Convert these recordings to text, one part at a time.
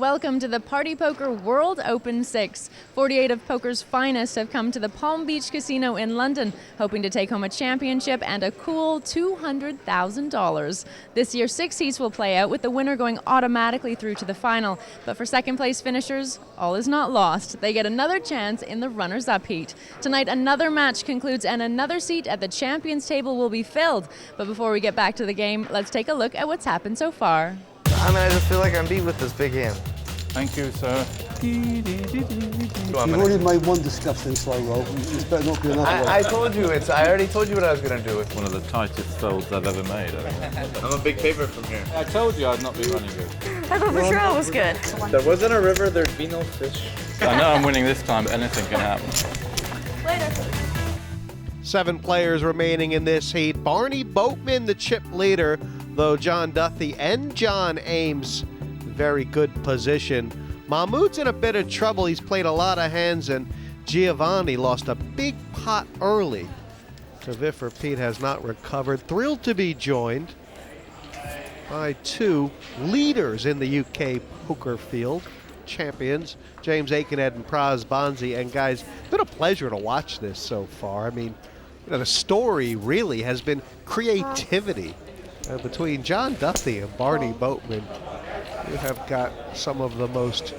welcome to the Party Poker World Open 6. 48 of poker's finest have come to the Palm Beach Casino in London, hoping to take home a championship and a cool $200,000. This year, 6 heats will play out, with the winner going automatically through to the final. But for second-place finishers, all is not lost. They get another chance in the runners-up heat. Tonight, another match concludes and another seat at the champions table will be filled. But before we get back to the game, let's take a look at what's happened so far. I mean, I just feel like I'm beat with this big hand. Thank you, sir. You've already made one disgusting slow roll. You better not do another one. I told you, I already told you what I was going to do. One of the tightest folds I've ever made. I'm a big favorite from here. I told you I'd not be running good. I thought for sure it was good. There wasn't a river, there'd be no fish. I know I'm winning this time, but anything can happen. Later. 7 players remaining in this heat. Barney Boatman, the chip leader, though John Duthie and John Eames, very good position. Mahmoud's in a bit of trouble. He's played a lot of hands, and Giovanni lost a big pot early. So Viffer Peat has not recovered. Thrilled to be joined by 2 leaders in the UK poker field, champions, James Akenhead and Praz Bansi. And guys, it's been a pleasure to watch this so far. I mean, the story really has been creativity. Between John Duthie and Barney Boatman, you have got some of the most,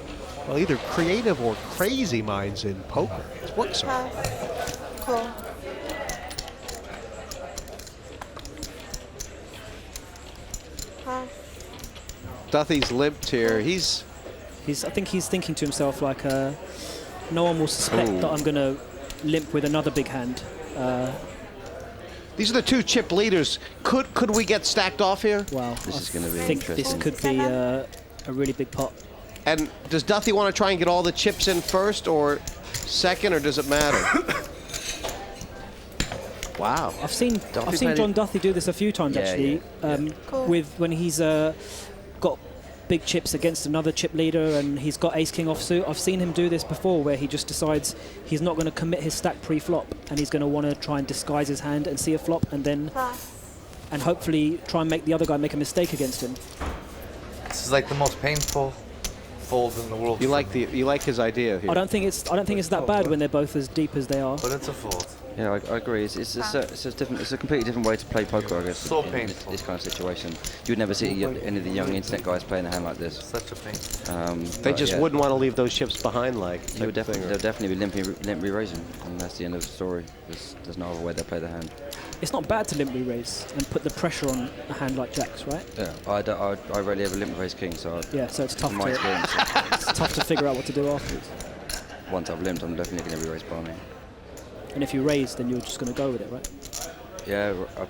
well, either creative or crazy minds in poker. It's worked so well. Cool. Duthie's limped here. I think he's thinking to himself like, no one will suspect that I'm going to limp with another big hand. These are the 2 chip leaders. Could we get stacked off here? Wow, this is going to be I think interesting. this could be a really big pot. And does Duthie want to try and get all the chips in first or second, or does it matter? Wow. I've seen John Duthie do this a few times actually. Cool. With when he's got big chips against another chip leader and he's got ace king offsuit. I've seen him do this before, where he just decides he's not going to commit his stack pre-flop and he's going to want to try and disguise his hand and see a flop and then and hopefully try and make the other guy make a mistake against him. This is like the most painful fold in the world. You like his idea here? I don't think it's that bad when they're both as deep as they are. But it's a fold. Yeah, I agree. It's a completely different way to play poker, I guess. So in painful. this kind of situation. You'd never see any of the young internet guys playing a hand like this. Such a pain. They just wouldn't want to leave those chips behind, like. They'll definitely be limp re-raising, and that's the end of the story. There's no other way they play the hand. It's not bad to limp re-raise and put the pressure on a hand like jacks, right? Yeah, I rarely ever limp raise king, so So it's tough from my experience. it's tough to figure out what to do afterwards. Once I've limped, I'm definitely going to re-raise Barney. And if you raise, then you're just going to go with it, right? Yeah, I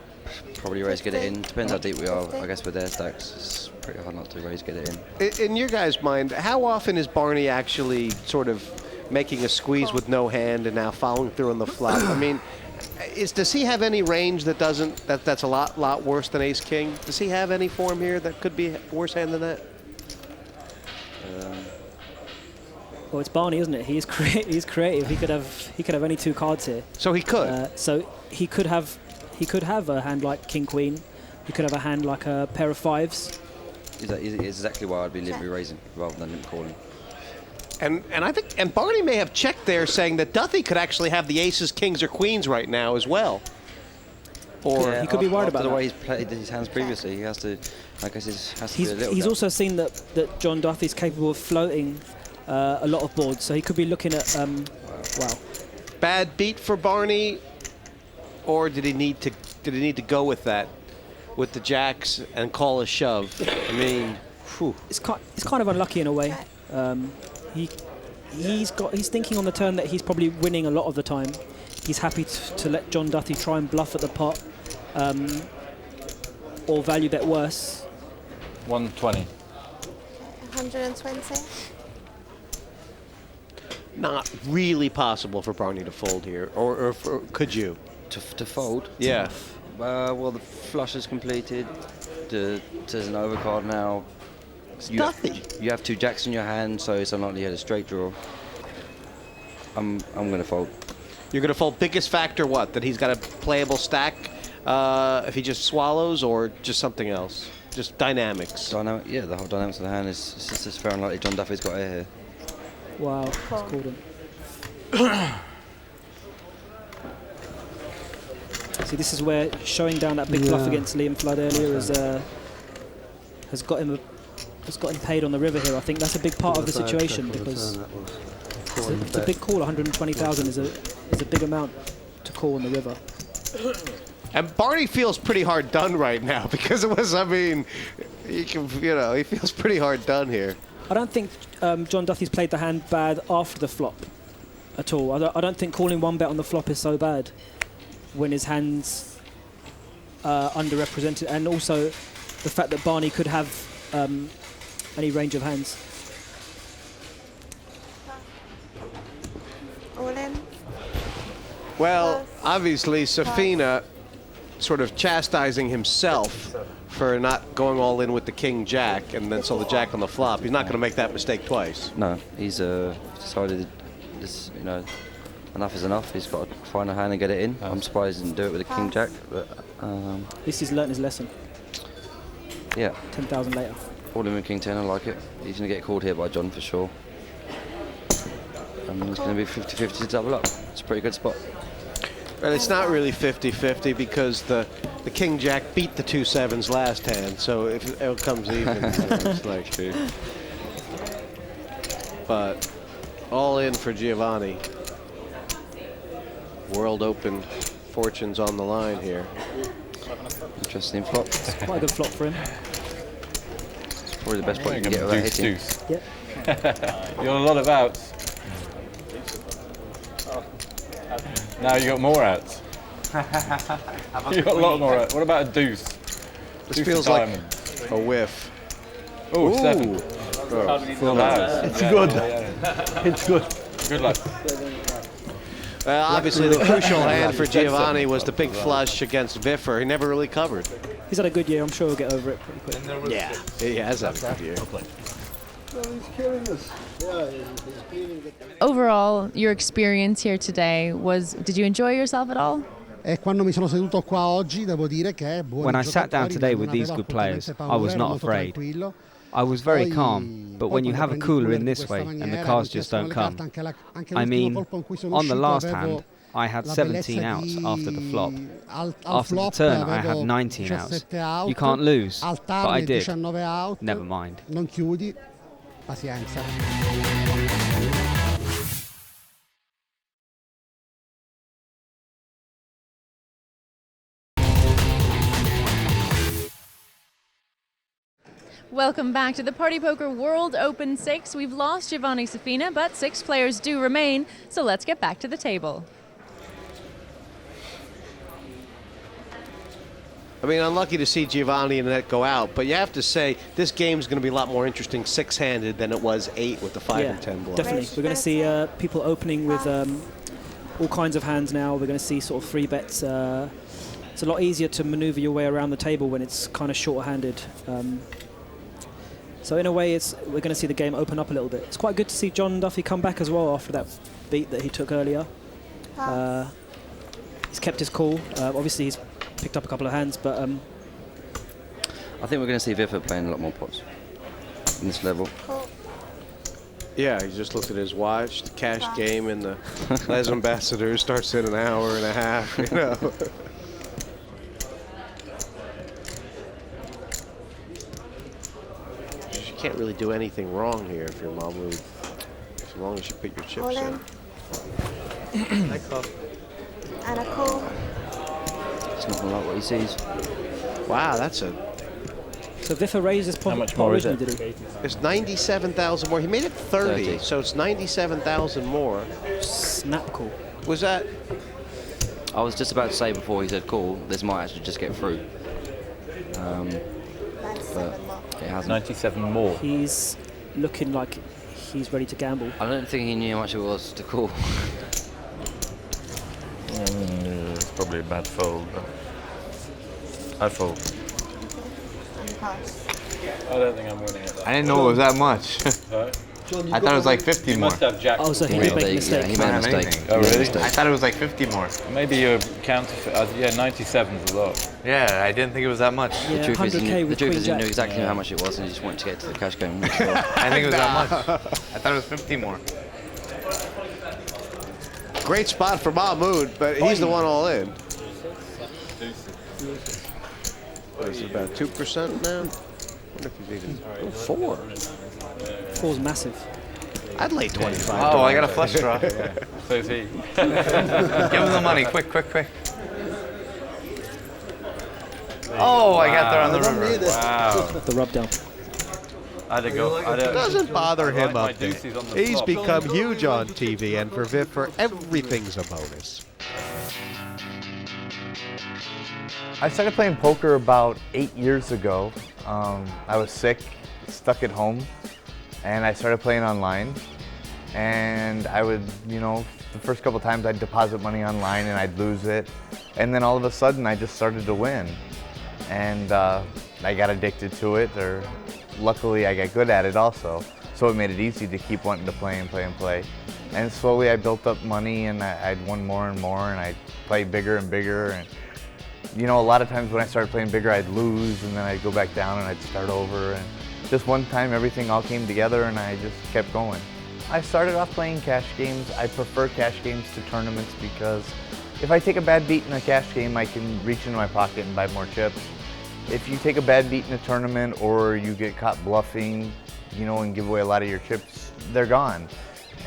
probably raise, get it in. Depends how deep we are. I guess with their stacks, it's pretty hard not to raise, get it in. In your guys' mind, how often is Barney actually sort of making a squeeze with no hand and now following through on the flop? I mean, does he have any range that's a lot worse than ace king? Does he have any form here that could be worse hand than that? Well, it's Barney, isn't it? He's creative. He could have any 2 cards here. So he could. So he could have a hand like king queen. He could have a hand like a pair of 5s. Is exactly why I'd be limp re-raising rather than limp calling. And I think Barney may have checked there, saying that Duthie could actually have the aces, kings, or queens right now as well. Or he could be worried about the that. way he's played his hands previously. He has to, I guess, has to be a little. He's also seen that John Duthie's capable of floating a lot of boards, so he could be looking at wow. Bad beat for Barney, or did he need to go with that, with the jacks and call a shove? I mean, whew. It's kind of unlucky in a way. He's thinking on the turn that he's probably winning a lot of the time. He's happy to let John Duthie try and bluff at the pot, or value bet worse. 120. 120. Not really possible for Barney to fold here, or could you? To fold? Yeah. Well, the flush is completed. There's an overcard now. Duthie. You have 2 jacks in your hand, so it's unlikely you had a straight draw. I'm going to fold. You're going to fold. Biggest factor what? That he's got a playable stack if he just swallows, or just something else? just dynamics? Yeah, the whole dynamics of the hand is just very unlikely. John Duffy's got air here. Wow, it's called him. See, this is where showing down that big bluff against Liam Flood earlier has got him paid on the river here. I think that's a big part of the situation because it's a big call. 120,000 is a big amount to call on the river. And Barney feels pretty hard done right now because it was. I mean, he feels pretty hard done here. I don't think John Duthie's played the hand bad after the flop at all. I don't think calling one bet on the flop is so bad when his hand's underrepresented, and also the fact that Barney could have any range of hands. All in. Well, obviously, Safina sort of chastising himself for not going all in with the king jack and then saw the jack on the flop. He's not going to make that mistake twice. No, he's decided this, enough is enough. He's got to find a hand and get it in. I'm surprised he didn't do it with a king jack, but At least he's learnt his lesson. Yeah. 10,000 later. All in with king 10, I like it. He's going to get called here by John for sure. And it's going to be 50-50 to double up. It's a pretty good spot. Well, it's not really 50-50 because the king jack beat the 2 sevens last hand, so if it comes even, it's like. But all in for Giovanni. World Open fortunes on the line here. Interesting flop. It's quite a good flop for him. It's probably the best point you can get without hitting. Yep. You got a lot of outs. Now you got more outs. You got a lot more outs. What about a deuce? This Deuce feels of like diamond. a whiff. Oh, 7. Full house. It's good. It's good. Good luck. Well, obviously the crucial hand for Giovanni was the big flush against Viffer. He never really covered. He's had a good year. I'm sure he'll get over it pretty quick. Yeah, he has had a good year. Well, he's killing us. Yeah, he's cleaning the... Overall, your experience here today did you enjoy yourself at all? Quando mi sono seduto qua oggi, devo dire che When I sat down today with these good players, I was not afraid. I was very calm, but when you have a cooler in this way and the cards just don't come, I mean, on the last hand, I had 17 outs after the flop. After the turn, I had 19 outs. You can't lose, but I did. Never mind. Non chiudi, pazienza. Welcome back to the Party Poker World Open 6. We've lost Giovanni Safina, but 6 players do remain, so let's get back to the table. I mean, unlucky to see Giovanni and that go out, but you have to say this game's going to be a lot more interesting 6-handed than it was 8 with the 5 and 10 bluff. Definitely. We're going to see people opening with all kinds of hands now. We're going to see sort of 3 bets. It's a lot easier to maneuver your way around the table when it's kind of short-handed. So in a way, we're going to see the game open up a little bit. It's quite good to see John Duthie come back as well after that beat that he took earlier. He's kept his cool. Obviously, he's picked up a couple of hands, but I think we're going to see Viffer playing a lot more pots in this level. Yeah, he just looked at his watch. The cash game in the Les Ambassadors starts in an hour and a half, you know. You can't really do anything wrong here if you're Mahmoud, as long as you put your chips in. And a call. It's not like what he sees. Wow, that's a... So Viffer raised his pot. How much more is it? Did he? It's 97,000 more. He made it 30, so it's 97,000 more. Snap call. Was that... I was just about to say before he said call, this might actually just get through. But it hasn't. 97 more. He's looking like he's ready to gamble. I don't think he knew how much it was to call. It's probably a bad fold, but I fold. I don't think I'm winning it. I didn't know it was that much. I thought it was like 50 more. Must have jack. Oh, so he did make a mistake. Yeah, he made a mistake. Oh, really? I thought it was like 50 more. Maybe you're counterfeit. Yeah, 97's a lot. Yeah, I didn't think it was that much. Yeah, The truth is, 100K the with truth Queen is, you knew Jack. exactly how much it was, and you just wanted to get to the cash game. I'm not sure. I think it was that much. I thought it was 50 more. Great spot for Mahmoud, but he's the one all in. What is it, about 2% now? I wonder if he's even... Oh, 4. 4's massive. I'd lay 25. Oh, I got a flush draw. So is he. Give him the money, quick, quick, quick. Oh, I got there on the river. Wow. The rub down. It doesn't bother him up there. Duthie's on the He's flop. become huge on TV, and for Viffer, everything's a bonus. I started playing poker about 8 years ago. I was sick, stuck at home, and I started playing online. And I would, you know, the first couple times I'd deposit money online and I'd lose it. And then all of a sudden I just started to win. And I got addicted to it, or luckily I got good at it also. So it made it easy to keep wanting to play and play and play. And slowly I built up money, and I'd won more and more, and I'd play bigger and bigger. And you know, a lot of times when I started playing bigger, I'd lose, and then I'd go back down and I'd start over. And just one time everything all came together and I just kept going. I started off playing cash games. I prefer cash games to tournaments because if I take a bad beat in a cash game, I can reach into my pocket and buy more chips. If you take a bad beat in a tournament or you get caught bluffing, you know, and give away a lot of your chips, they're gone.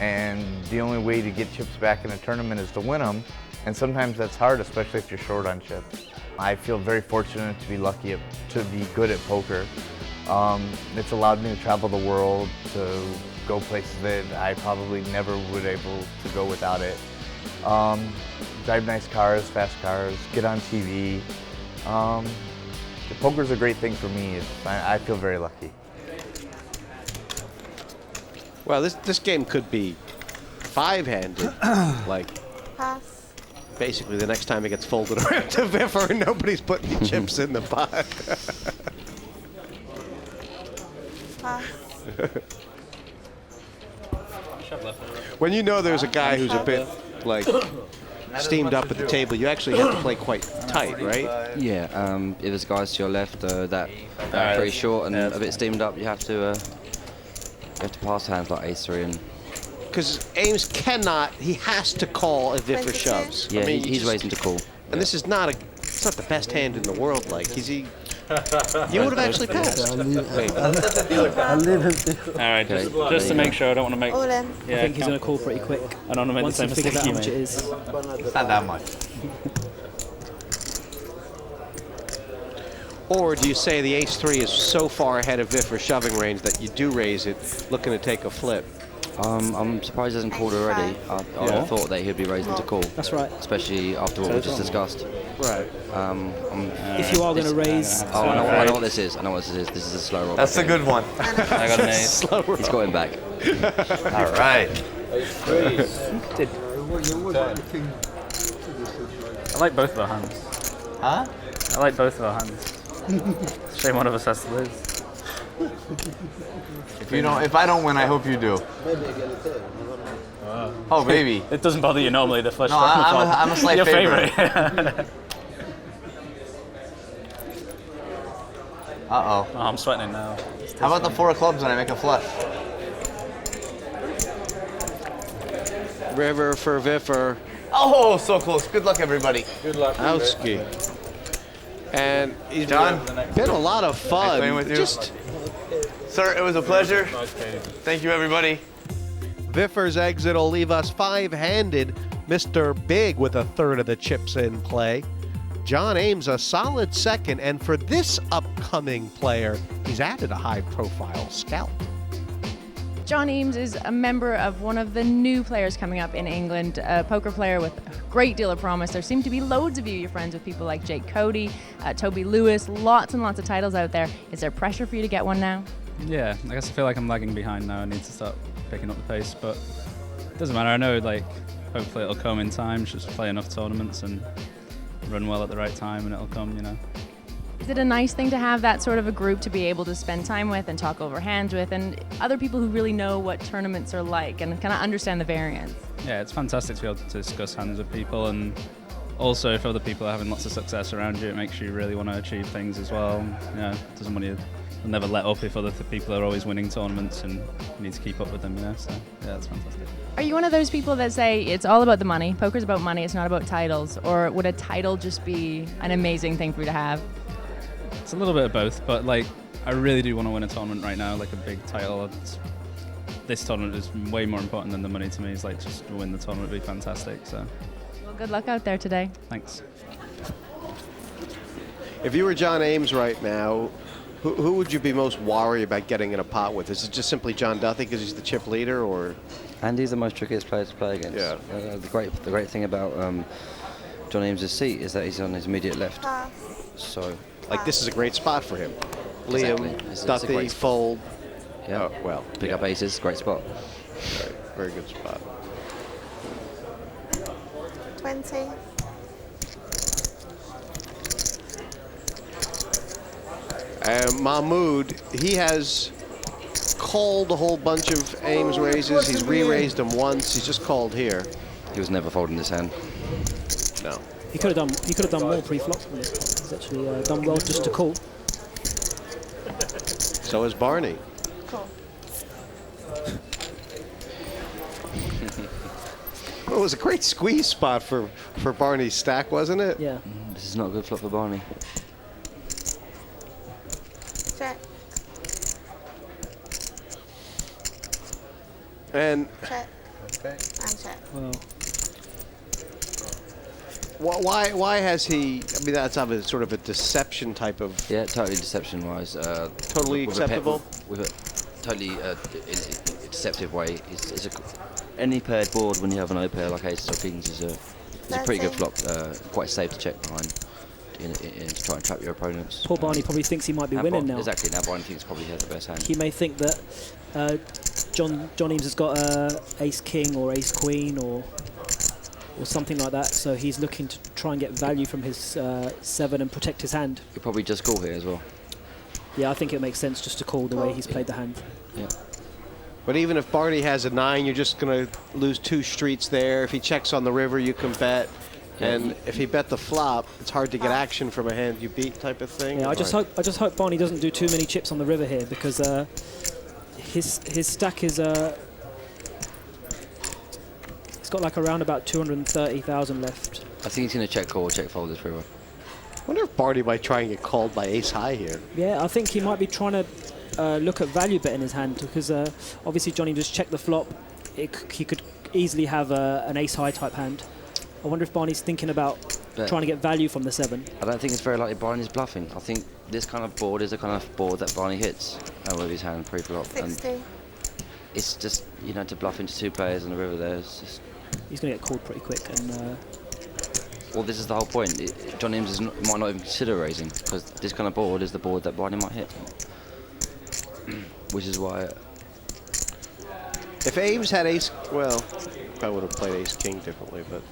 And the only way to get chips back in a tournament is to win them. And sometimes that's hard, especially if you're short on chips. I feel very fortunate to be lucky to be good at poker. It's allowed me to travel the world, to go places that I probably never would able to go without it. Drive nice cars, fast cars, get on TV. Poker's a great thing for me. I feel very lucky. Well, this game could be 5-handed, like Pass. basically the next time it gets folded around to Viffer and nobody's putting any chips in the pot. Pass. When you know there's a guy who's a bit like steamed up at the table, you actually have to play quite tight, right? Yeah, if there's guys to your left that are pretty short and a bit steamed up, you have to pass hands like ace-3 and... Because Eames cannot, he has to call if Viffer shoves. Yeah, I mean, he's raising to call. And this is not it's not the best hand in the world. Like, you would have actually passed. I'll leave him. All right, just to make sure, I don't want to make... All in. Yeah, I think he's going to call pretty quick. I don't want to make Once the he same figures out mistake how you much it made. is. It's not that much. Or do you say the ace-3 is so far ahead of Viffer shoving range that you do raise it, looking to take a flip? I'm surprised he hasn't called already. I thought that he'd be raising to call. That's right. Especially after what we just discussed. Right. If you are going to raise... Oh, I know what this is. I know what this is. This is a slow roll. That's a good one. I got an ace. Slow roll. He's got him back. All right. I like both of our hands. Huh? I like both of our hands. Shame one of us has to lose. If I don't win, I hope you do. Oh, baby. It doesn't bother you normally, the flush No, draw. I'm a slight Your favorite. favorite. Uh-oh. Oh, I'm sweating it now. How about the 4 of clubs when I make a flush? River for Viffer. Oh, so close. Good luck, everybody. Good luck. Outski. And he's John? been a lot of Nice fun. playing with you. Just Sir, it was a pleasure. Nice, Katie. Thank you, everybody. Viffer's exit will leave us 5-handed. Mr. Big with a third of the chips in play. John Eames a solid second, and for this upcoming player, he's added a high-profile scalp. John Eames is a member of one of the new players coming up in England, a poker player with a great deal of promise. There seem to be loads of you. You're friends with people like Jake Cody, Toby Lewis, lots and lots of titles out there. Is there pressure for you to get one now? Yeah, I guess I feel like I'm lagging behind now. I need to start picking up the pace, but it doesn't matter. I know, like, hopefully it'll come in time. Just play enough tournaments and run well at the right time and it'll come, you know. Is it a nice thing to have that sort of a group to be able to spend time with and talk over hands with, and other people who really know what tournaments are like and kind of understand the variance? Yeah, it's fantastic to be able to discuss hands with people, and also, if other people are having lots of success around you, it makes you really want to achieve things as well. You know, doesn't want you to never let up if other people are always winning tournaments, and you need to keep up with them. You know, so yeah, it's fantastic. Are you one of those people that say it's all about the money? Poker's about money. It's not about titles. Or would a title just be an amazing thing for you to have? It's a little bit of both, but like I really do want to win a tournament right now, like a big title. This tournament is way more important than the money to me. It's like just to win the tournament would be fantastic. So. Well, good luck out there today. Thanks. If you were John Eames right now, who would you be most worried about getting in a pot with? Is it just simply John Duthie because he's the chip leader, or? And he's the most trickiest player to play against. Yeah. The great thing about John Eames' seat is that he's on his immediate left. So. Like, this is a great spot for him. Exactly. Liam, Duthie, fold. Yeah. Oh, well. Pick up aces, great spot. Right. Very good spot. 20. Mahmoud, he has called a whole bunch of Eames raises. He's re-raised them once. He's just called here. He was never folding his hand. No. He could have done more pre-flop. He's actually done well just to call. So is Barney. Cool. Well, it was a great squeeze spot for Barney's stack, wasn't it? Yeah. This is not a good flop for Barney. Check. And Check. And check. Well, why has he? I mean, that's obviously sort of a deception type of. Yeah, totally deception-wise. Totally acceptable. With a totally in a deceptive way. Any paired board when you have an O pair like aces or kings is a pretty good flop. Quite safe to check behind to try and trap your opponents. poor Barney probably thinks he might be winning now. Exactly. Now Barney thinks probably he has the best hand. He may think that John Eames has got ace king or ace queen or something like that, so he's looking to try and get value from his 7 and protect his hand. He'll probably just call here as well. Yeah, I think it makes sense just to call the way he's played the hand. Yeah. But even if Barney has a 9, you're just going to lose 2 streets there. If he checks on the river, you can bet. Yeah, and if he bet the flop, it's hard to get action from a hand you beat type of thing. Yeah, I just hope Barney doesn't do too many chips on the river here, because his stack is it's got like around about 230,000 left. I think he's going to check call or check fold this river. I wonder if Barney might try and get called by ace high here. Yeah, I think he might be trying to look at value betting his hand, because obviously Johnny just checked the flop. He could easily have an ace high type hand. I wonder if Barney's thinking about trying to get value from the 7. I don't think it's very likely Barney's bluffing. I think this kind of board is the kind of board that Barney hits with his hand pre-flop. 60. It's just, you know, to bluff into 2 players on the river there. It's just he's going to get called pretty quick. And well, this is the whole point. John Eames might not even consider raising, because this kind of board is the board that Barney might hit. Which is why. If Eames had ace, well, I would have played ace king differently, but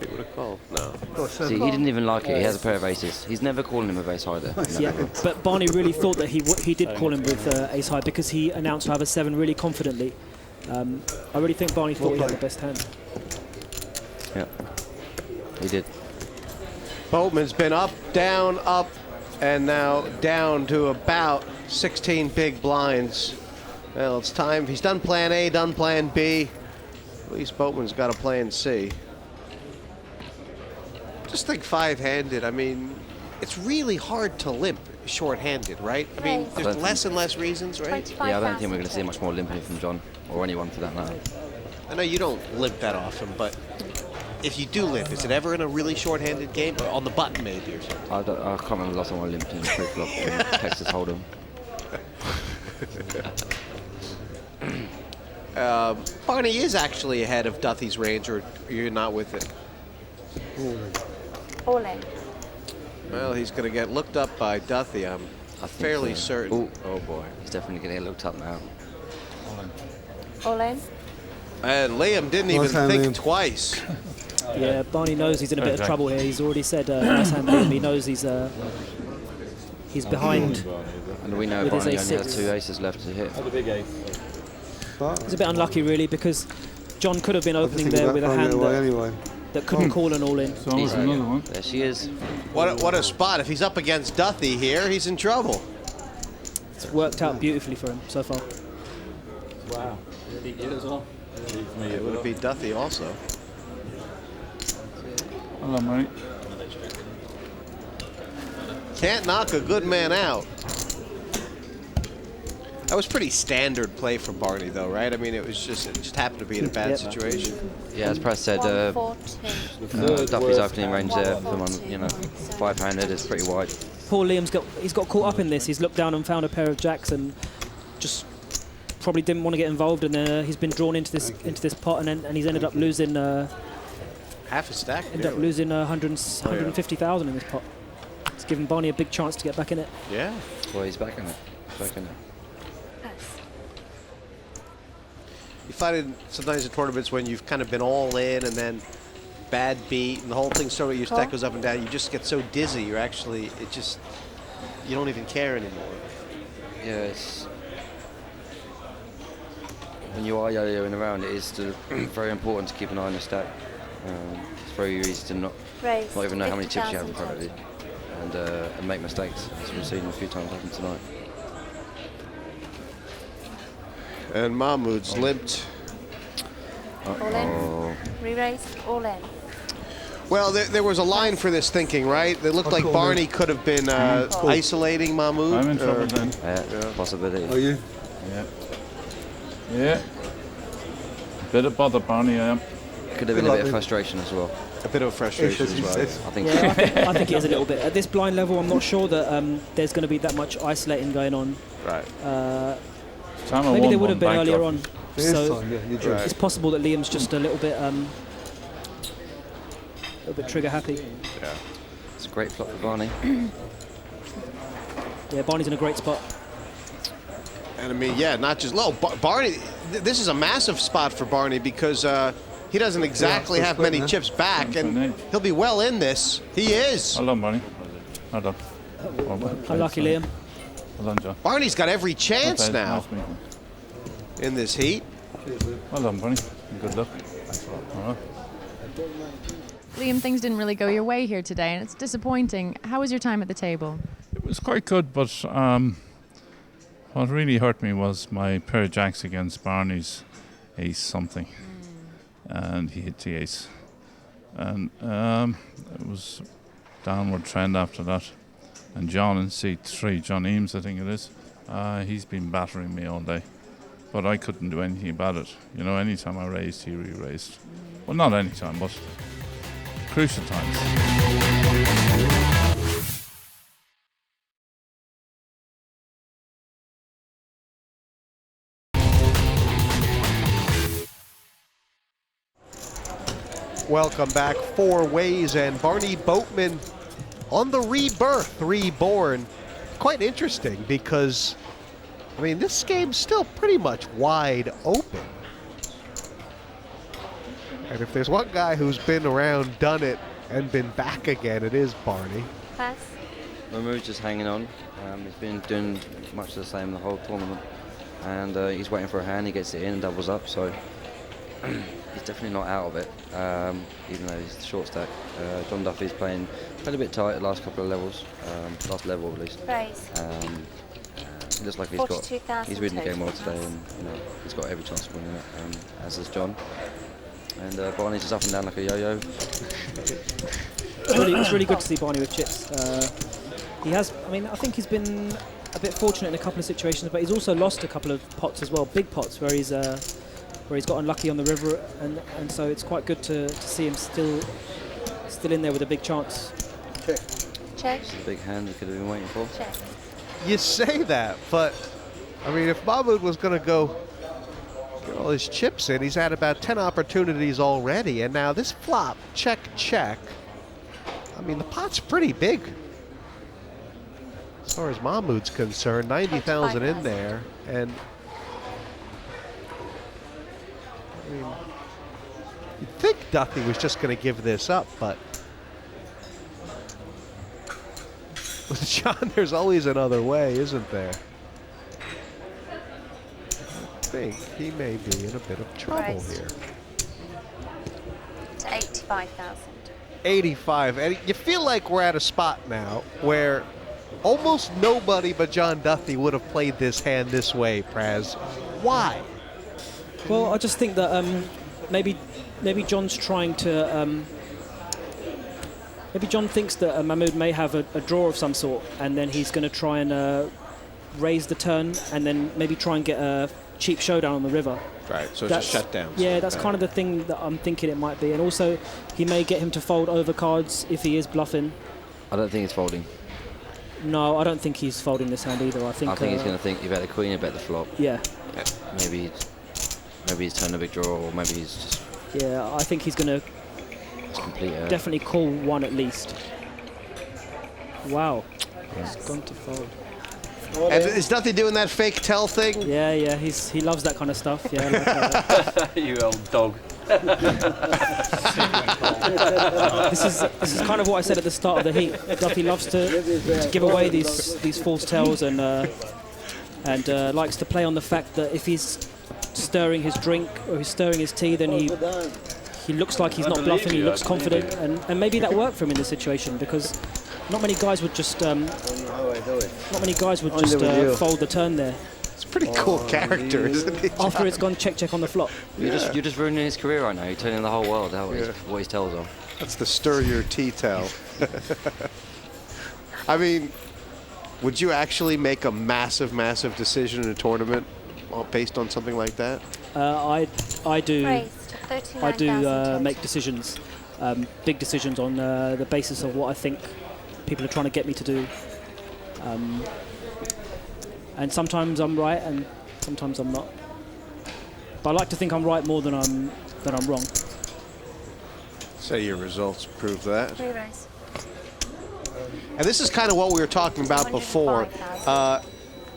he would have called. No. See, he didn't even like it. He has a pair of aces. He's never calling him with ace high there. yeah, but Barney really thought that he did call him with ace high, because he announced to have a 7 really confidently. I really think Barney thought he had the best hand. Yeah, he did. Boatman's been up, and now down to about 16 big blinds. Well, it's time. He's done plan A, done plan B. At least Boatman's got a plan C. Just think 5-handed. I mean, it's really hard to limp short-handed, right? I mean, there's less and less reasons, right? Yeah, I don't think we're going to see much more limping from John, or anyone for that matter. I know you don't limp that often, but if you do limp, is it ever in a really short-handed game, or on the button maybe or something? I can't remember the last time I limped in a pre-flop in Texas Hold'em. Barney is actually ahead of Duthie's range, or you're not with it? All in. Well, he's going to get looked up by Duthie, I'm fairly certain. Ooh. Oh boy, he's definitely going to get looked up now. All in. And Liam didn't even think twice. Yeah, Barney knows he's in a bit of trouble here. He's already said nice hand Liam. He knows he's behind. And we know Barney only has 2 aces left to hit. He's a bit unlucky really, because John could have been opening there with a hand that that couldn't call an all-in. So there's another one. There she is. What a spot. If he's up against Duthie here, he's in trouble. It's worked out beautifully for him so far. Wow. Beat you as well. It would have beat Duthie also. Hello, mate. Can't knock a good man out. That was pretty standard play for Barney, though, right? I mean, it just happened to be in a bad situation. Yeah, as Praz said, Duffy's opening range there for him, you know, 5-handed is pretty wide. Poor Liam's got caught up in this. He's looked down and found a pair of jacks and just probably didn't want to get involved, and he's been drawn into this pot, and he's ended up losing half a stack. Ended up losing 150,000 in this pot. It's given Barney a big chance to get back in it. Yeah. Well, he's back in it. You find it sometimes in tournaments when you've kind of been all in and then bad beat and the whole thing sort of your stack goes up and down, you just get so dizzy, you don't even care anymore. Yeah, it's when you are yo-yoing around, it is still very important to keep an eye on the stack. It's very easy to not even know how many chips you have in front of you and make mistakes, as we've seen a few times happen tonight. And Mahmoud's limped. All in. Re-raise. All in. Well, there was a line for this thinking, right? It looked like Barney could have been isolating Mahmoud. I'm in trouble then. Yeah, possibility. Are you? Yeah. Yeah. Bit of bother, Barney, I am. Could have been a bit of frustration as well. A bit of frustration as well. I think. Yeah, I think it is a little bit. At this blind level, I'm not sure that there's going to be that much isolating going on. Right. Maybe there would have been earlier on. So Right. it's possible that Liam's just a little bit trigger happy. Yeah. It's a great flop for Barney. Yeah, Barney's in a great spot. And I mean, yeah, not just low. Barney, this is a massive spot for Barney because he doesn't exactly have many chips back, and he'll be well in this. He is. Well done, Barney. Well done. Unlucky, Liam. Well done, Joe. Barney's got every chance now Nice meeting. in this heat. Well done, Barney. Good luck. All right. Liam, things didn't really go your way here today, and it's disappointing. How was your time at the table? It was quite good, but what really hurt me was my pair of jacks against Barney's ace something. And he hit the ace. And it was downward trend after that. And John in C3, John Eames I think it is, he's been battering me all day. But I couldn't do anything about it. You know, anytime I raised, he re-raised. Well, not anytime, but crucial times. Welcome back, four ways, and Barney Boatman on the rebirth, reborn. Quite interesting because, I mean, this game's still pretty much wide open. And if there's one guy who's been around, done it, and been back again, it is Barney. Pass. Mahmoud's just hanging on. He's been doing much the same the whole tournament. And he's waiting for a hand, he gets it in and doubles up, so he's definitely not out of it, even though he's short stack. John Duffy's playing a bit tight the last couple of levels, last level at least. Raise. It looks like he's reading the game well today, and you know, he's got every chance of winning it, as has John. And Barney's just up and down like a yo-yo. It's really good to see Barney with chips. He has, I mean, I think he's been a bit fortunate in a couple of situations, but he's also lost a couple of pots as well, big pots where he's got unlucky on the river, and so it's quite good to see him still in there with a big chance. Check. It's a big hand he could have been waiting for. Check. You say that, but, I mean, if Mahmoud was going to go get all his chips in, he's had about 10 opportunities already, and now this flop, check, check. I mean, the pot's pretty big. As far as Mahmoud's concerned, 90,000 in there, and I mean, you'd think Duthie was just going to give this up, but with John, there's always another way, isn't there? I think he may be in a bit of trouble Right. here. To 85. 85,000. 85. And you feel like we're at a spot now where almost nobody but John Duthie would have played this hand this way, Praz. Why? Well, I just think that maybe John's trying to... maybe John thinks that Mahmoud may have a draw of some sort, and then he's going to try and raise the turn, and then maybe try and get a cheap showdown on the river. Right, so it's a shutdown. Yeah, that's kind of the thing that I'm thinking it might be. And also, he may get him to fold over cards if he is bluffing. I don't think he's folding. No, I don't think he's folding this hand either. I think he's going to think you bet the queen, you bet the flop. Yeah. Maybe he's turned a big draw, or maybe he's just... Yeah, I think he's going to definitely call one at least. Wow. Yeah. He's gone to fold. And is Duthie doing that fake tell thing? Yeah, yeah, he loves that kind of stuff. Yeah, like You old dog. this is kind of what I said at the start of the heat. Duthie loves to give away these false tells and likes to play on the fact that if he's stirring his drink or he's stirring his tea, then he looks like he's not bluffing. He looks confident, and maybe that worked for him in this situation because not many guys would just fold the turn there. It's a pretty cool character, isn't it? After it's gone check on the flop. You're just ruining his career right now. You're telling the whole world what his tells are. That's the stir your tea tell. I mean, would you actually make a massive decision in a tournament based on something like that? I do. Raised, I do make decisions, big decisions on the basis of what I think people are trying to get me to do. And sometimes I'm right, and sometimes I'm not. But I like to think I'm right more than I'm wrong. Say your results prove that. Re-raise. And this is kind of what we were talking about before.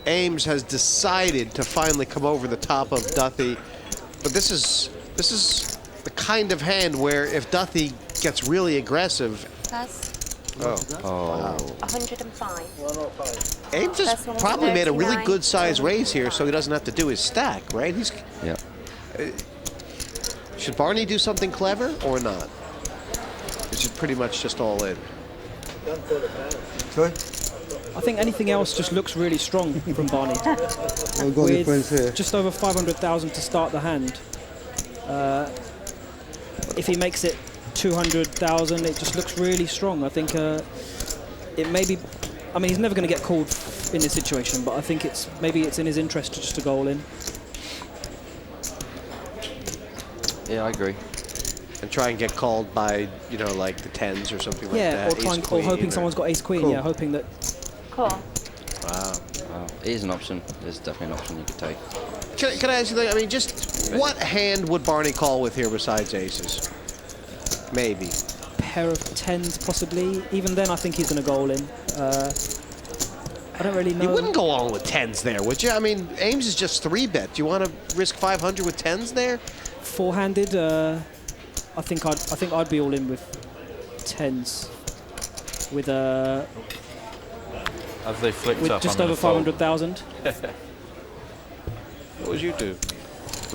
Eames has decided to finally come over the top of Duthie, but this is the kind of hand where if Duthie gets really aggressive. Plus Wow. 105. Eames has probably made a really good size raise here, so he doesn't have to do his stack, right? Yeah. Should Barney do something clever or not? Is it pretty much just all in? Sorry? I think anything else just looks really strong from Barney. With just over 500,000 to start the hand. If he makes it 200,000, it just looks really strong. I think it may be. I mean, he's never going to get called in this situation, but I think maybe it's in his interest to go all in. Yeah, I agree. And try and get called by, like the tens or something like that. Yeah, or hoping someone's got ace queen. Cool. Yeah, hoping that. Cool. Wow. It is an option. There's definitely an option you could take. Can I ask you? I mean, just what hand would Barney call with here besides aces? Maybe. Pair of tens, possibly. Even then, I think he's going to go all in. I don't really know. You wouldn't go all with tens there, would you? I mean, Eames is just 3-bet. Do you want to risk 500 with tens there? Four-handed, I think I'd be all in with tens. With As they flicked with up, just over 500,000. What would you do?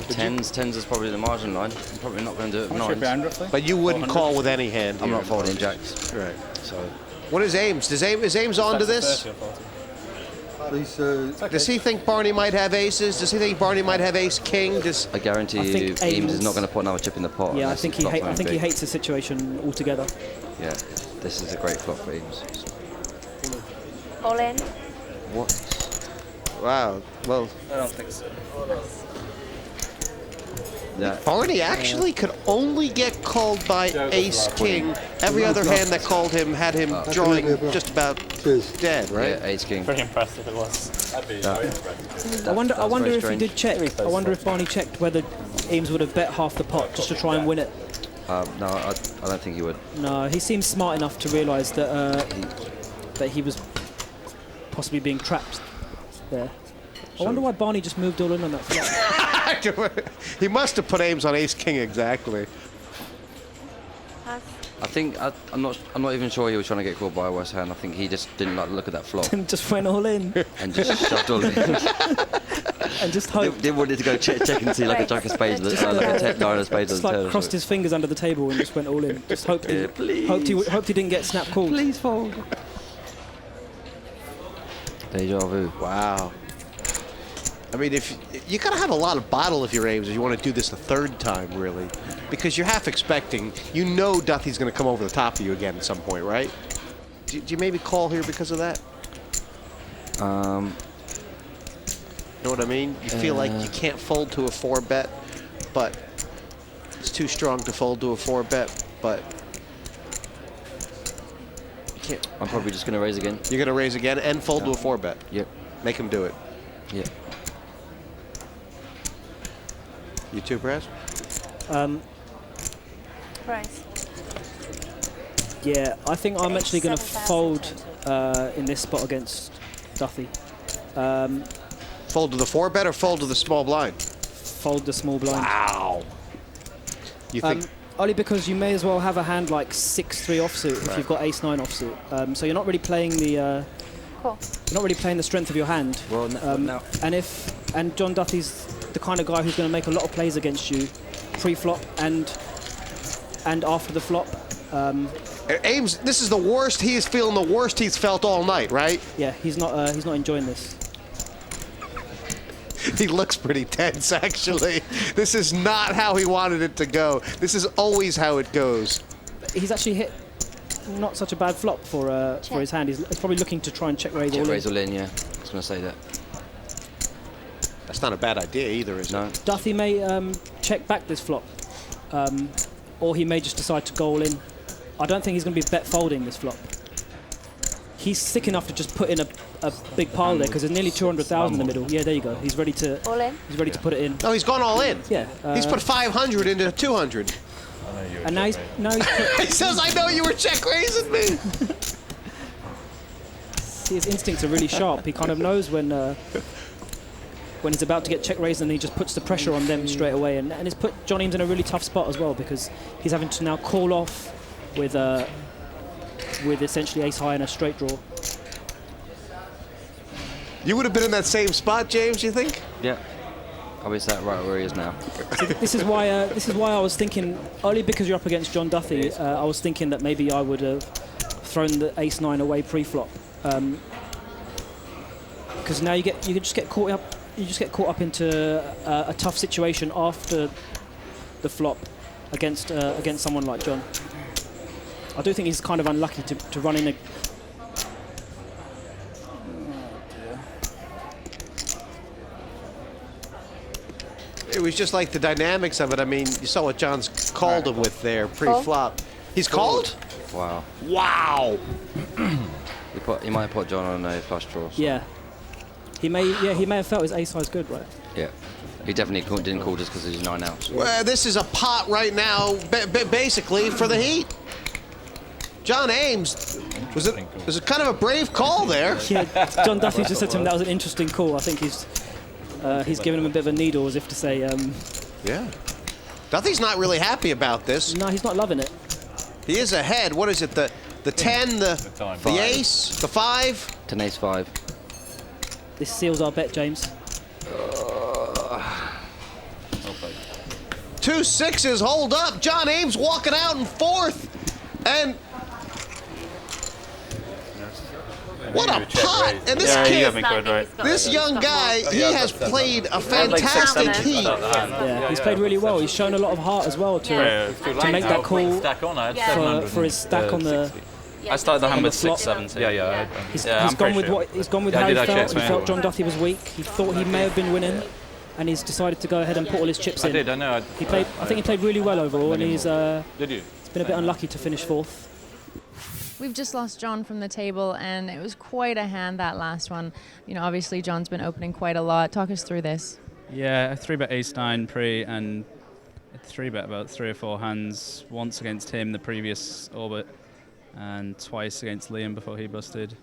Tens is probably the margin line. I'm probably not going to do it with nines. But you wouldn't call with any hand. I'm not folding jacks. Right. So. What is Eames? Is Eames on to this? Does he think Barney might have aces? Does he think Barney might have ace king? I guarantee you, Eames is not going to put another chip in the pot. Yeah, I think he hates the situation altogether. Yeah, this is a great flop for Eames. All in. What? Wow. Well, I don't think so. Barney actually could only get called by ace king. Every other hand that called him had him drawing just about dead, right? Yeah, ace king. Pretty impressive it was. I wonder if he did check. I wonder if Barney checked whether Eames would have bet half the pot just to try and win it. No, I don't think he would. No, he seems smart enough to realise that that he was possibly being trapped there. I wonder why Barney just moved all in on that flop. He must have put Eames on ace king exactly. Pass. I think I'm not even sure he was trying to get called by a worse hand. I think he just didn't like the look at that flop Just went all in. and just shoved all in. and just hope. Didn't want it to go check and see like a jack of spades, like a nine of spades. Just like crossed his fingers under the table and just went all in. Just hoped he didn't get snap called. Please fold. Deja vu. Wow. I mean, if you gotta have a lot of bottle if you're Eames if you want to do this the third time, really, because you're half expecting. You know, Duthie's gonna come over the top of you again at some point, right? Do you maybe call here because of that? You know what I mean? You feel like you can't fold to a 4-bet, but it's too strong to fold to a 4-bet, but you can't. I'm probably just going to raise again. You're going to raise again and fold to a 4-bet? Yep. Make him do it? Yep. You too, Praz? Price. Yeah, I think I'm actually going to fold in this spot against Duthie. Fold to the 4-bet or fold to the small blind? Fold the small blind. Wow. You think? Only because you may as well have a hand like 6-3 offsuit if you've got ace-9 offsuit. So you're not really playing the you're not really playing the strength of your hand. Well, no. And John Duthie's the kind of guy who's going to make a lot of plays against you, pre-flop and after the flop. Eames, this is the worst. He is feeling the worst he's felt all night, right? Yeah, he's not enjoying this. He looks pretty tense, actually. This is not how he wanted it to go. This is always how it goes. He's actually hit not such a bad flop for his hand. He's probably looking to try and check raise all in. Check raise all in, yeah. I was going to say that. That's not a bad idea either, is it? Duthie may check back this flop, or he may just decide to go all in. I don't think he's going to be bet folding this flop. He's thick enough to just put in a big pile there because there's nearly 200,000 in the middle. Yeah, there you go. He's ready to all in. He's ready to put it in. Oh, he's gone all in. Yeah. He's put 500 into 200. And now he's put, he says, "I know you were check raising me." See, his instincts are really sharp. He kind of knows when he's about to get check raised, and he just puts the pressure on them straight away. And it's put John Eames in a really tough spot as well because he's having to now call off with essentially ace high and a straight draw. You would have been in that same spot, James, you think? Yeah. I'll be sat right where he is now. So this is why I was thinking, only because you're up against John Duthie, I was thinking that maybe I would have thrown the ace-9 away pre-flop. Because now you just get caught up into a tough situation after the flop against someone like John. I do think he's kind of unlucky to run in a... It was just like the dynamics of it. I mean, you saw what John's called him with there pre-flop. He's called? Wow. Wow. He might have put John on a flush draw. So. Yeah. He may have felt his ace high is good, right? Yeah. He definitely didn't call just because he's 9 outs. Well, this is a pot right now, basically for the heat. John Eames, was it kind of a brave call there? Yeah. John Duthie just said to him that was an interesting call. I think he's giving him a bit of a needle as if to say... yeah. Duthie's not really happy about this. No, he's not loving it. He is ahead. What is it? The 10, the ace, the 5? 10 ace 5. This seals our bet, James. 2 6s, hold up. John Eames walking out in 4th. And what a pot! And this kid, this young guy, he has played a fantastic heat. Yeah, he's played really well. He's shown a lot of heart as well to make that call for his stack on the... I started the hand with 6-7. Yeah. He's gone with how he felt. He felt John Duthie was weak. He thought he may have been winning, and he's decided to go ahead and put all his chips in. I know. I think he played really well overall, and he's been a bit unlucky to finish 4th. We've just lost John from the table, and it was quite a hand, that last one. You know, obviously John's been opening quite a lot. Talk us through this. Yeah, I 3-bet ace-9 pre, and 3-bet about 3 or 4 hands. Once against him the previous orbit, and twice against Liam before he busted.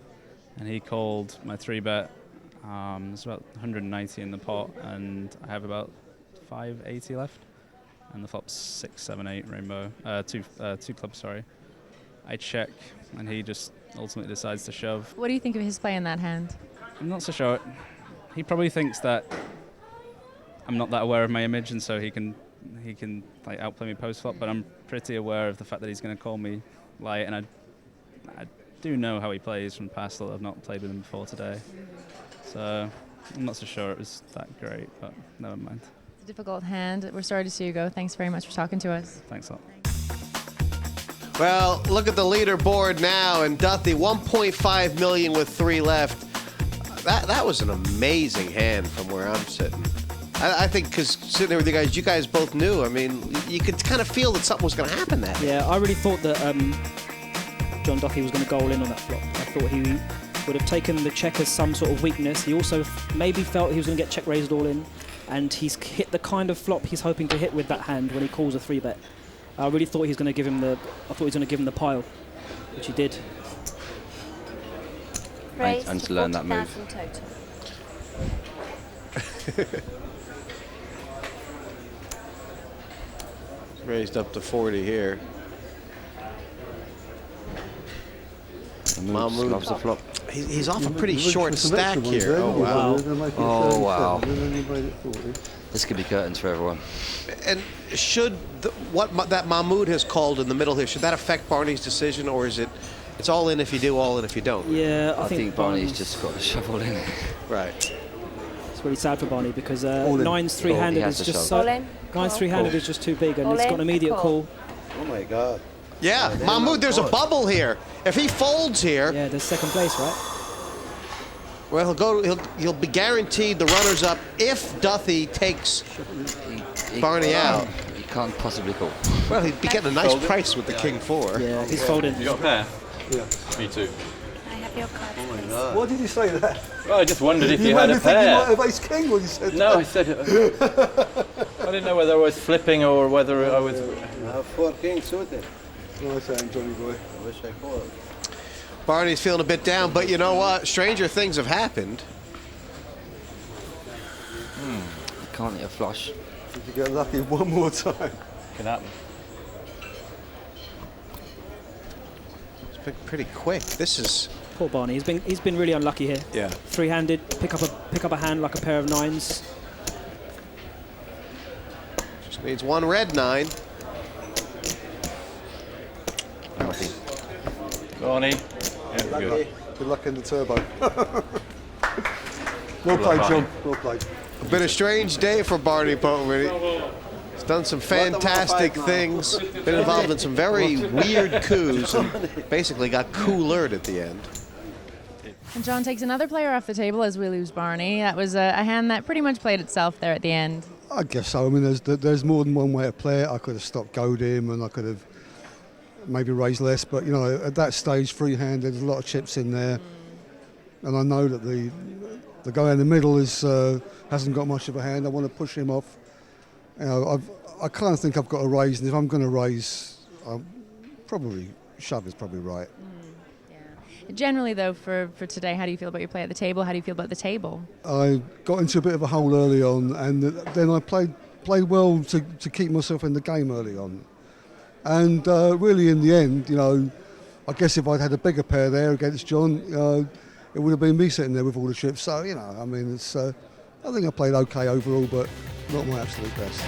And he called my 3-bet. There's about 190 in the pot, and I have about 580 left. And the flop's 6, 7, 8 rainbow. Two clubs, sorry. I check, and he just ultimately decides to shove. What do you think of his play in that hand? I'm not so sure. He probably thinks that I'm not that aware of my image, and so he can like outplay me post flop. But I'm pretty aware of the fact that he's going to call me light, and I do know how he plays from past. I've not played with him before today, so I'm not so sure it was that great. But never mind. It's a difficult hand. We're sorry to see you go. Thanks very much for talking to us. Thanks a lot. Well, look at the leaderboard now, and Duthie 1.5 million with 3 left. That was an amazing hand from where I'm sitting. I think because sitting there with you guys both knew. I mean, you could kind of feel that something was going to happen that day. Yeah, I really thought that John Duthie was going to goal in on that flop. I thought he would have taken the check as some sort of weakness. He also maybe felt he was going to get check raised all in, and he's hit the kind of flop he's hoping to hit with that hand when he calls a 3-bet. I really thought he was going to give him the. I thought he was going to give him the pile, which he did. I need to learn that move. Raised up to 40 here. Mahmoud loves the flop. He's off a pretty short stack here. Oh, wow. Oh, wow. This could be curtains for everyone. And should that Mahmoud has called in the middle here, should that affect Barney's decision, or is it's all in if you do, all in if you don't? Yeah, I think Barney's just got to shovel in. Right. It's really sad for Barney because nine's three-handed is just so. Nine's three-handed is just too big, and it's got an immediate call. Oh my God. Yeah, Mahmoud, there's a bubble here. If he folds here, yeah, there's second place, right? Well, he'll be guaranteed the runners up if Duthie takes Barney out. He can't possibly call. Well, he'd be getting a nice price with the King 4. Yeah, he's folding. You got a pair? Yeah. Me too. I have your card. Oh my God. Why did you say that? Well, I just wondered if you made had me a think you might pair. have ace king when you said No, that. I said I didn't know whether I was flipping or whether I was. I have 4 kings suited. Nice hand, Johnny boy. I wish I could. Barney's feeling a bit down, but you know what? Stranger things have happened. Can't hit a flush. Did you get lucky one more time? Can happen. It's been pretty quick. This is Poor Barney. He's been really unlucky here. Yeah. Three-handed, pick up a hand like a pair of 9s. just needs one red 9. Barney. Yeah, good. Good luck in the turbo. Well played, John. Well played. Been a strange day for Barney Boatman. He's done some fantastic things, been involved in some very weird coups, and basically got coolered at the end. And John takes another player off the table as we lose Barney. That was a hand that pretty much played itself there at the end. I guess so. I mean, there's more than one way to play it. I could have stopped goad him, and I could have maybe raised less. But you know, at that stage, freehanded, there's a lot of chips in there, and I know that the guy in the middle hasn't got much of a hand. I want to push him off. You know, I kind of think I've got to raise, and if I'm going to raise, probably shove is probably right. Generally, though, for today, how do you feel about your play at the table? How do you feel about the table? I got into a bit of a hole early on, and then I played well to keep myself in the game early on. And really, in the end, you know, I guess if I'd had a bigger pair there against John, it would have been me sitting there with all the chips. So, you know, I mean, it's. I think I played okay overall, but not my absolute best.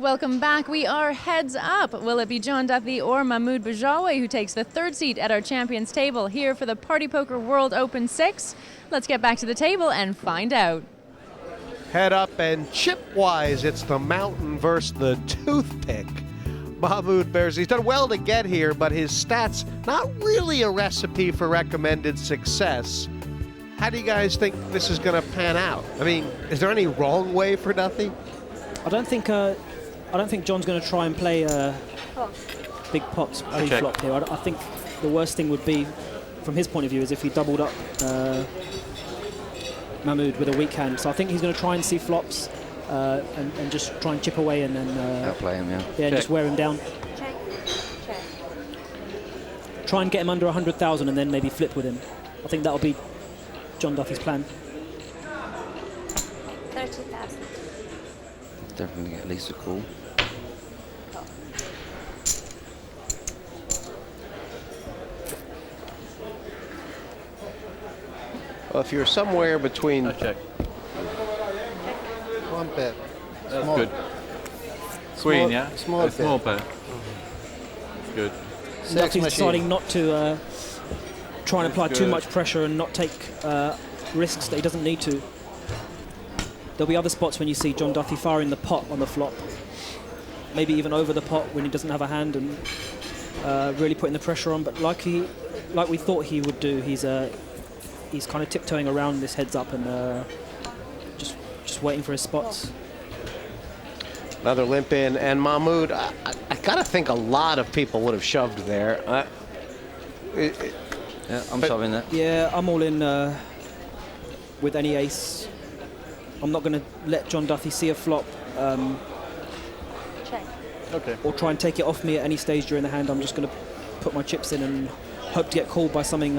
Welcome back. We are heads up. Will it be John Duthie or Mahmoud Berjaoui who takes the third seat at our champions table here for the Party Poker World Open 6? Let's get back to the table and find out. Head up, and chip-wise, it's the mountain versus the toothpick. Mahmoud Berjaoui, he's done well to get here, but his stats, not really a recipe for recommended success. How do you guys think this is going to pan out? I mean, is there any wrong way for Duthie? I don't think John's going to try and play big pots pre-flop here. I think the worst thing would be, from his point of view, is if he doubled up Mahmoud with a weak hand. So I think he's going to try and see flops and just try and chip away and then outplay him, yeah, and just wear him down. Check. Check. Try and get him under 100,000 and then maybe flip with him. I think that'll be John Duthie's plan. 30,000. Definitely at least a call. Well, if you're somewhere between... check. One pair. That's Small. good. Queen, Small- yeah? small A small pair. pair. Good. Duthie's deciding not to try and apply too good. much pressure and not take risks that he doesn't need to. There'll be other spots when you see John Duthie firing the pot on the flop. Maybe even over the pot when he doesn't have a hand and really putting the pressure on. But like we thought he would do, he's kind of tiptoeing around this heads up and just waiting for his spots. Another limp in, and Mahmoud, I gotta think a lot of people would have shoved there. Yeah, I'm shoving that. Yeah, I'm all in with any ace. I'm not going to let John Duthie see a flop Check. Okay. or try and take it off me at any stage during the hand. I'm just going to put my chips in and hope to get called by something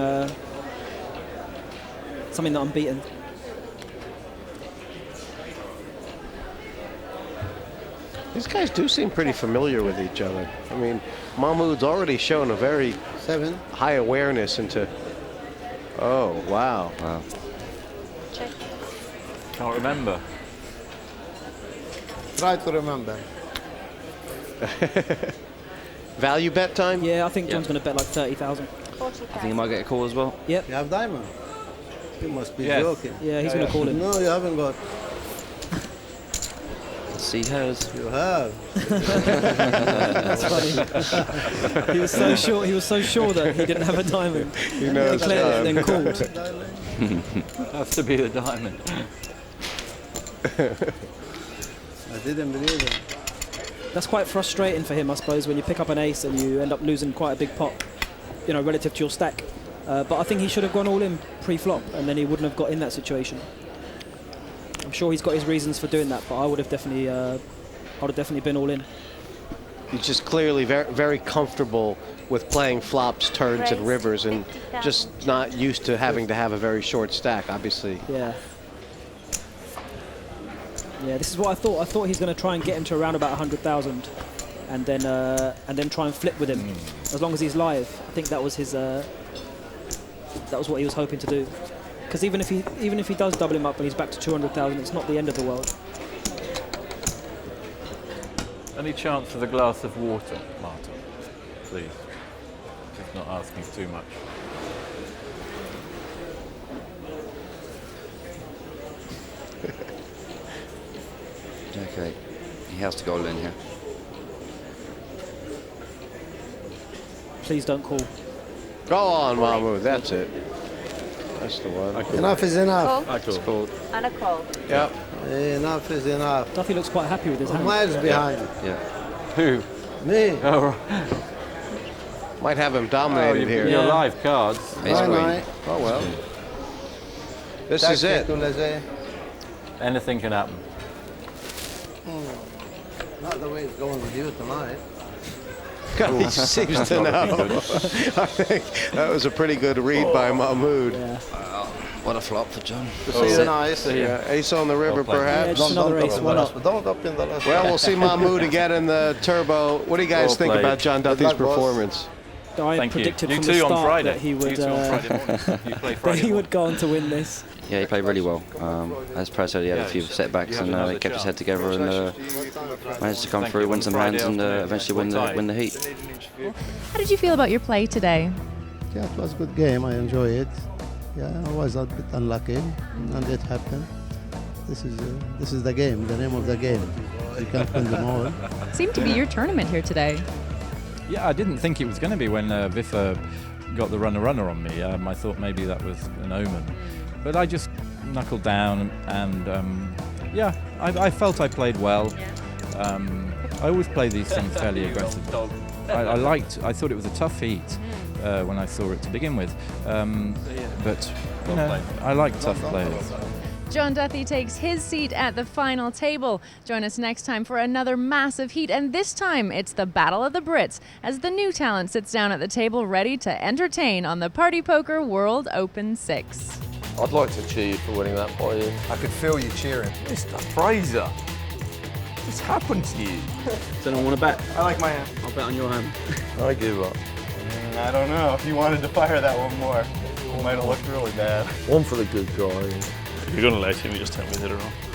something that I'm beaten. These guys do seem pretty familiar with each other. I mean, Mahmoud's already shown a very high awareness into... Oh, wow. Wow. Check. Can't remember. Try to remember. Value bet time? Yeah, I think John's going to bet like 30,000. I think he might get a call as well. Yep. You have diamond? You must be Yes. joking. Yeah, he's going to call him. No, you haven't got. See hers. You have. That's funny. He was so sure that he didn't have a diamond. He knows Declared it, then called. Has to be the diamond. I didn't believe it. That's quite frustrating for him, I suppose, when you pick up an ace and you end up losing quite a big pot, you know, relative to your stack. But I think he should have gone all in pre-flop, and then he wouldn't have got in that situation. I'm sure he's got his reasons for doing that, but I would have definitely, been all in. He's just clearly very, very comfortable with playing flops, turns, and rivers, and just not used to having to have a very short stack, obviously. Yeah. Yeah, this is what I thought. I thought he's going to try and get him to around about 100,000, and then try and flip with him, as long as he's live. I think that was his. That was what he was hoping to do. Because even if he does double him up and he's back to 200,000, it's not the end of the world. Any chance of a glass of water, Martin? Please. Just not asking too much. Okay. He has to go all in here. Please don't call. Go on, Mahmoud. That's it. That's the one. Enough is enough. Call. It's called. And a call. Yep. Enough is enough. Duthie looks quite happy with his hand. Miles behind. Yeah. Who? Me. Oh, right. Might have him dominated here. Your live cards. Ace queen. Oh, well. This is it. Anything can happen. Not the way it's going with you tonight. God, he seems to know. I think that was a pretty good read by Mahmoud. Yeah. What a flop for John. See you nice. Yeah, ace on the river, Yeah, perhaps. just another ace. Why not? Don't open the last. Well, we'll see Mahmoud again in the turbo. What do you guys Well think played. about John Good Duthie's luck, boss. performance? I Thank predicted you. from You the too on start Friday. that he You would two on Friday morning. You play that Friday he morning. would go on to win this. Yeah, he played really well. As Praz said, he had a few setbacks and he kept his head together and managed to come Thank through, you. win some Friday hands and afternoon. eventually win the heat. How did you feel about your play today? Yeah, it was a good game. I enjoy it. Yeah, I was a bit unlucky, and it happened. This is the game, the name of the game. You can't win them all. Seemed to be your tournament here today. Yeah, I didn't think it was going to be when Viffer got the runner on me. I thought maybe that was an omen. But I just knuckled down and yeah, I felt I played well. I always play these things fairly aggressively. I thought it was a tough heat when I saw it to begin with. But, you know, I like tough players. John Duthie takes his seat at the final table. Join us next time for another massive heat, and this time it's the Battle of the Brits as the new talent sits down at the table ready to entertain on the Party Poker World Open 6. I'd like to cheer you for winning that by you. I could feel you cheering. Mr. Fraser, what's happened to you? Does anyone want to bet? I like my hand. I'll bet on your hand. I give up. I don't know if you wanted to fire that one more. Might have looked really bad. One for the good guy. If you're going to let him, you just tell me that or not.